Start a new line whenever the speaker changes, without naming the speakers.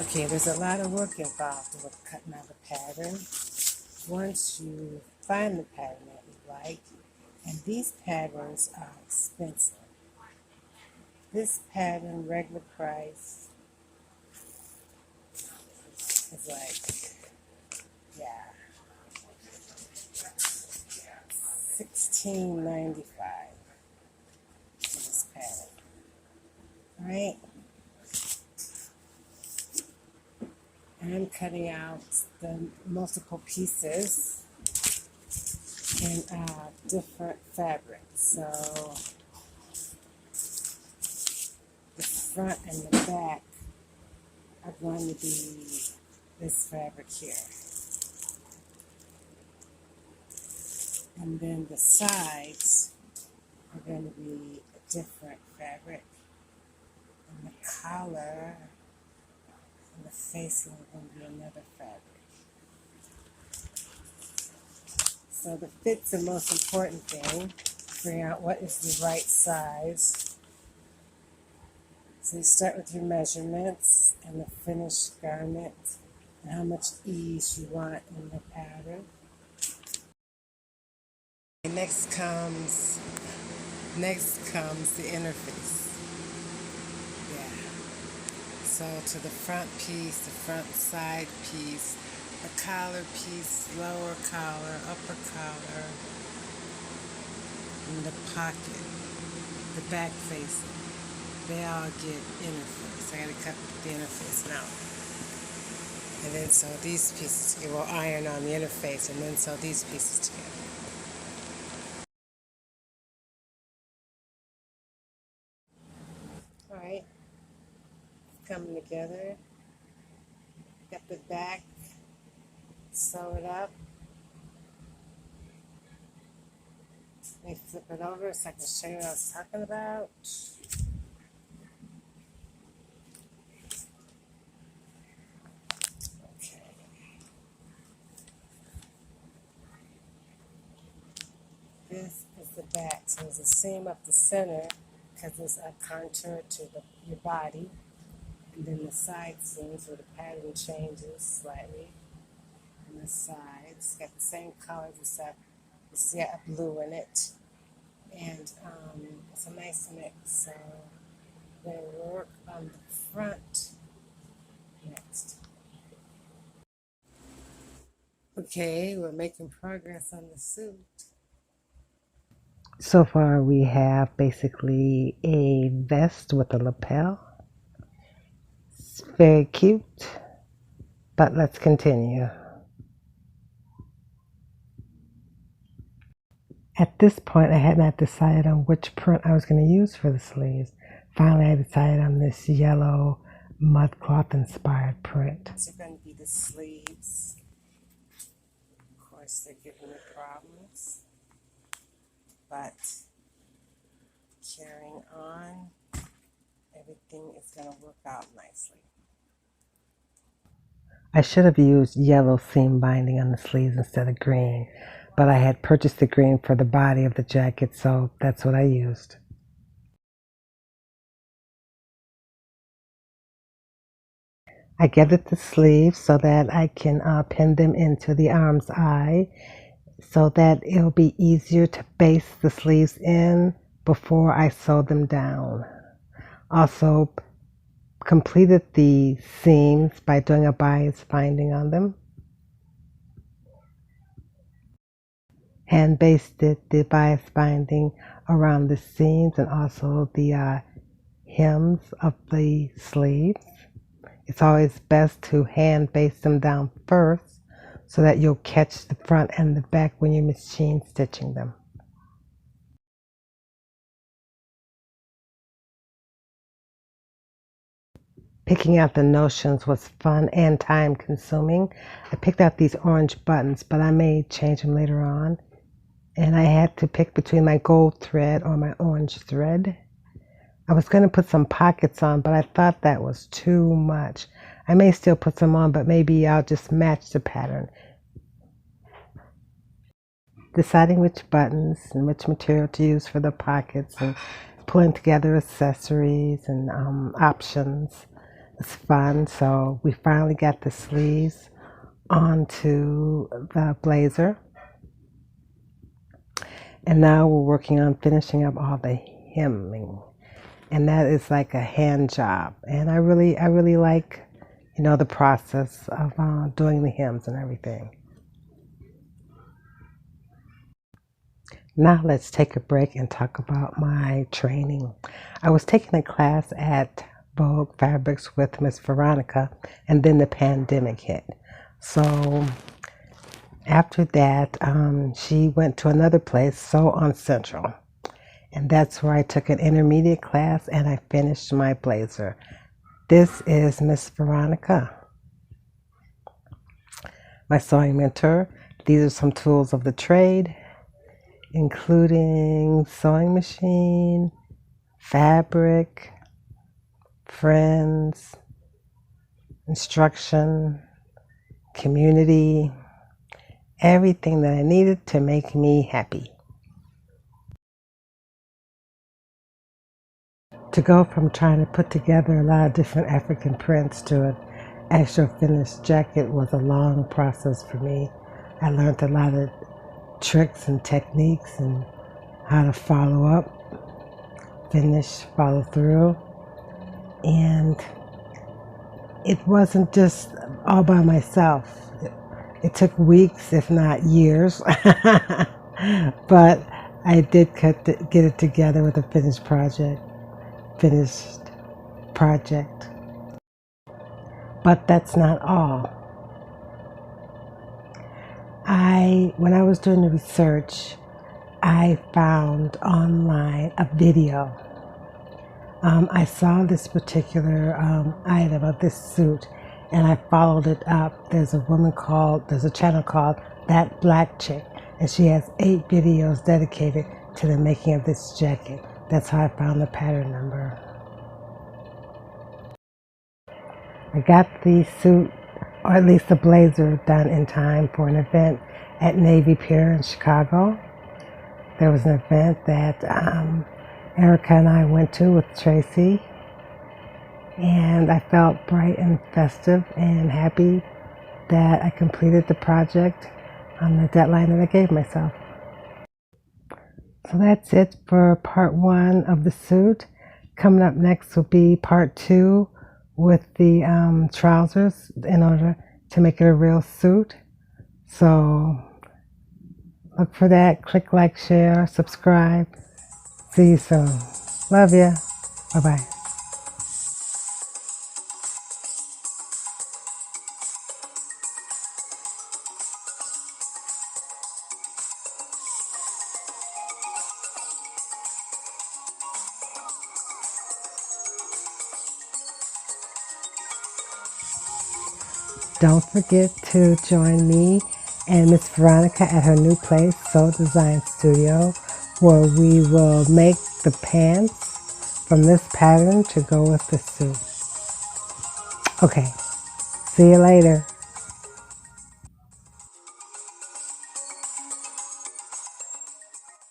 Okay, there's a lot of work involved with cutting out a pattern. Once you find the pattern that you like, and these patterns are expensive. This pattern, regular price, is like, yeah, $16.95 for this pattern, right? And I'm cutting out the multiple pieces in different fabrics. So the front and the back are going to be this fabric here. And then the sides are going to be a different fabric. And the collar and the facing are going to be another fabric. So the fit's the most important thing. Figuring out what is the right size. So you start with your measurements and the finished garment and how much ease you want in the pattern. Next comes the interface. Yeah. So to the front piece, the front side piece, the collar piece, lower collar, upper collar, and the pocket, the back facing. They all get interface. I gotta cut the interface now. And then sew these pieces together. We'll iron on the interface and then sew these pieces together. Alright, coming together. Got the back, sew it up. Let me flip it over so I can show you what I was talking about. Okay. This is the back. So there's a seam up the center because there's a contour to your body. And then the side seams where the pattern changes slightly. And the sides got the same colors except it's got a blue in it. And it's a nice mix. So we're going to work on the front next. Okay, we're making progress on the suit. So far we have basically a vest with a lapel. It's very cute, but let's continue. At this point I had not decided on which print I was going to use for the sleeves. Finally I decided on this yellow mud cloth inspired print. These are going to be the sleeves. Of course they're giving me problems, but carrying on, everything is going to work out nicely. I should have used yellow seam binding on the sleeves instead of green, but I had purchased the green for the body of the jacket, so that's what I used. I gathered the sleeves so that I can pin them into the arm's eye so that it'll be easier to baste the sleeves in before I sew them down. Also completed the seams by doing a bias binding on them. Hand basted the bias binding around the seams and also the hems of the sleeves. It's always best to hand baste them down first so that you'll catch the front and the back when you're machine stitching them. Picking out the notions was fun and time consuming. I picked out these orange buttons, but I may change them later on. And I had to pick between my gold thread or my orange thread. I was going to put some pockets on, but I thought that was too much. I may still put some on, but maybe I'll just match the pattern. Deciding which buttons and which material to use for the pockets and pulling together accessories and options. It's fun. So we finally got the sleeves onto the blazer. And now we're working on finishing up all the hemming. And that is like a hand job. And I really like, the process of doing the hems and everything. Now let's take a break and talk about my training. I was taking a class at Vogue Fabrics with Miss Veronica, and then the pandemic hit. So after that, she went to another place, Sew on Central. And that's where I took an intermediate class and I finished my blazer. This is Miss Veronica, my sewing mentor. These are some tools of the trade, including sewing machine, fabric, friends, instruction, community, everything that I needed to make me happy. To go from trying to put together a lot of different African prints to an actual finished jacket was a long process for me. I learned a lot of tricks and techniques and how to follow up, finish, follow through. And it wasn't just all by myself. It took weeks, if not years, but I did get it together with a finished project. But that's not all. When I was doing the research, I found online a video. I saw this particular item of this suit, and I followed it up. There's a channel called That Black Chic, and she has 8 videos dedicated to the making of this jacket. That's how I found the pattern number. I got the suit, or at least the blazer, done in time for an event at Navy Pier in Chicago. There was an event that Erica and I went to with Tracy, and I felt bright and festive and happy that I completed the project on the deadline that I gave myself. So that's it for part 1 of the suit. Coming up next will be part 2 with the trousers in order to make it a real suit. So look for that. Click like, share, subscribe. See you soon. Love ya. Bye-bye. Don't forget to join me and Miss Veronica at her new place, Sew Design Studio, where we will make the pants from this pattern to go with the suit. Okay, see you later.